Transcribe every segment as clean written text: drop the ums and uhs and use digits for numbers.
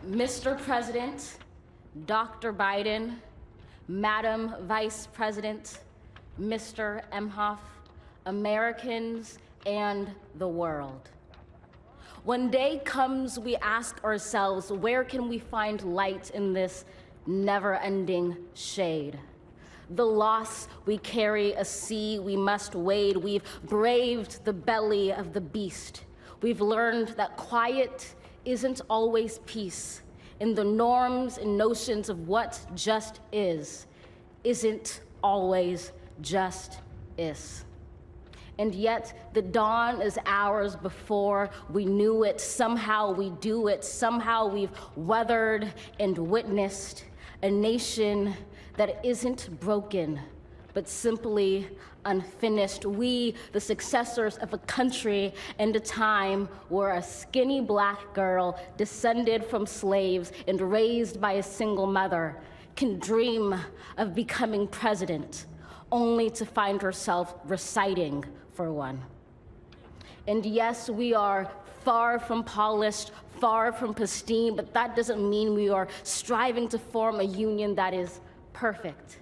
Mr. President, Dr. Biden, Madam Vice President, Mr. Emhoff, Americans, and the world. When day comes, we ask ourselves, where can we find light in this never-ending shade? The loss we carry, a sea we must wade. We've braved the belly of the beast. We've learned that quiet isn't always peace, and the norms and notions of what just isn't always just is. And yet the dawn is ours before we knew it. Somehow we do it. Somehow we've weathered and witnessed a nation that isn't broken, but simply unfinished. We, the successors of a country and a time where a skinny black girl descended from slaves and raised by a single mother can dream of becoming president, only to find herself reciting for one. And yes, we are far from polished, far from pristine, but that doesn't mean we are striving to form a union that is perfect.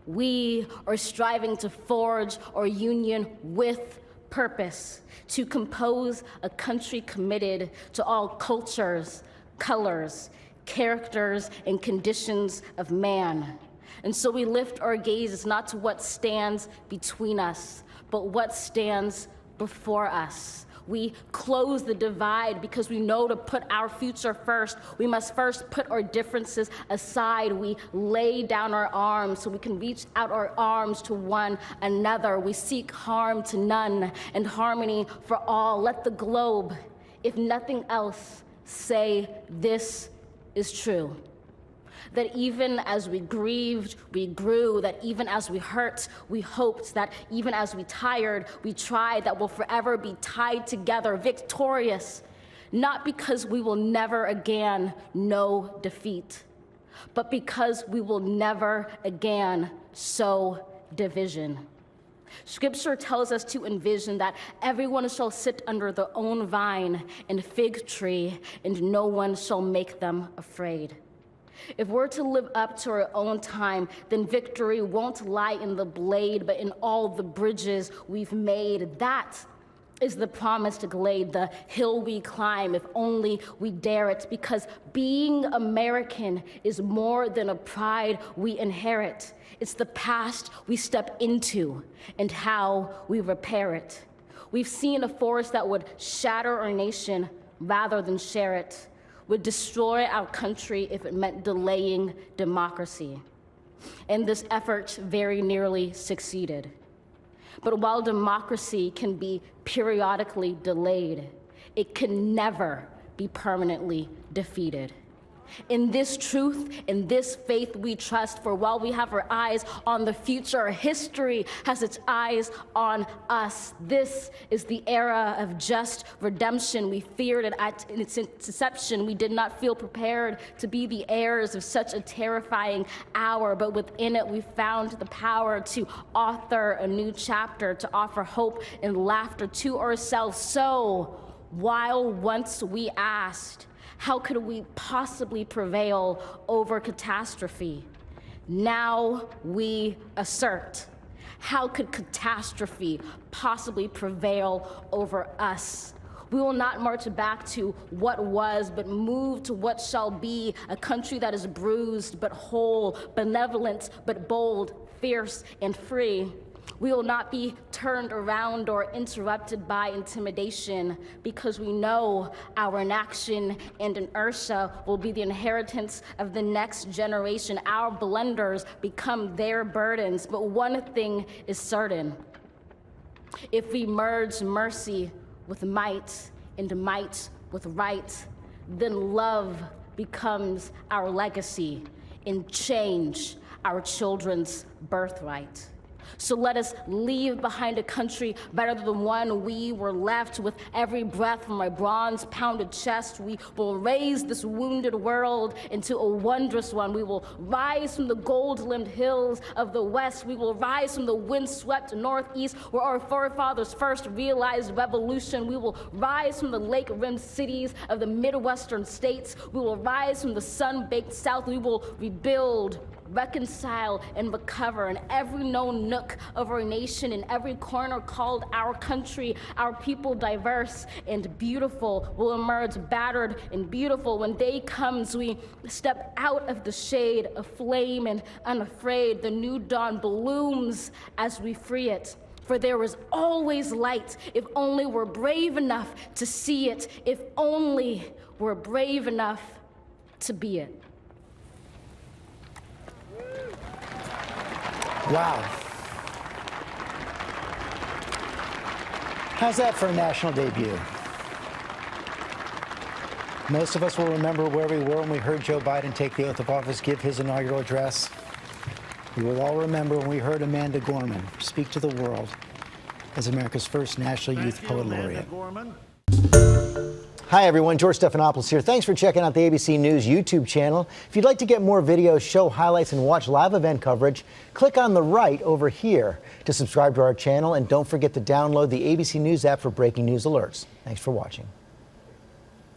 We are striving to forge our union with purpose, to compose a country committed to all cultures, colors, characters, and conditions of man. And so we lift our gazes not to what stands between us, but what stands before us. We close the divide because we know to put our future first. We must first put our differences aside. We lay down our arms so we can reach out our arms to one another. We seek harm to none and harmony for all. Let the globe, if nothing else, say this is true. That even as we grieved, we grew, that even as we hurt, we hoped, that even as we tired, we tried, that we'll forever be tied together, victorious, not because we will never again know defeat, but because we will never again sow division. Scripture tells us to envision that everyone shall sit under their own vine and fig tree, and no one shall make them afraid. If we're to live up to our own time, then victory won't lie in the blade, but in all the bridges we've made. That is the promised glade, the hill we climb, if only we dare it, because being American is more than a pride we inherit. It's the past we step into and how we repair it. We've seen a force that would shatter our nation rather than share it, would destroy our country if it meant delaying democracy. And this effort very nearly succeeded. But while democracy can be periodically delayed, it can never be permanently defeated. In this truth, in this faith we trust, for while we have our eyes on the future, history has its eyes on us. This is the era of just redemption. We feared it at its inception. We did not feel prepared to be the heirs of such a terrifying hour, but within it we found the power to author a new chapter, to offer hope and laughter to ourselves. So, while once we asked, how could we possibly prevail over catastrophe? Now we assert, how could catastrophe possibly prevail over us? We will not march back to what was, but move to what shall be, a country that is bruised but whole, benevolent but bold, fierce and free. We will not be turned around or interrupted by intimidation, because we know our inaction and inertia will be the inheritance of the next generation. Our blunders become their burdens. But one thing is certain: if we merge mercy with might and might with right, then love becomes our legacy and change our children's birthright. So let us leave behind a country better than the one we were left. With every breath from my bronze-pounded chest, we will raise this wounded world into a wondrous one. We will rise from the gold-limbed hills of the West. We will rise from the windswept Northeast, where our forefathers first realized revolution. We will rise from the lake-rimmed cities of the Midwestern states. We will rise from the sun-baked South. We will rebuild, reconcile, and recover in every known nook of our nation, in every corner called our country. Our people, diverse and beautiful, will emerge battered and beautiful. When day comes, we step out of the shade, aflame and unafraid. The new dawn blooms as we free it. For there is always light, if only we're brave enough to see it, if only we're brave enough to be it. Wow. How's that for a national debut? Most of us will remember where we were when we heard Joe Biden take the oath of office, give his inaugural address. We will all remember when we heard Amanda Gorman speak to the world as America's first National Youth Poet Laureate. Hi, everyone. George Stephanopoulos here. Thanks for checking out the ABC News YouTube channel. If you'd like to get more videos, show highlights, and watch live event coverage, click on the right over here to subscribe to our channel. And don't forget to download the ABC News app for breaking news alerts. Thanks for watching.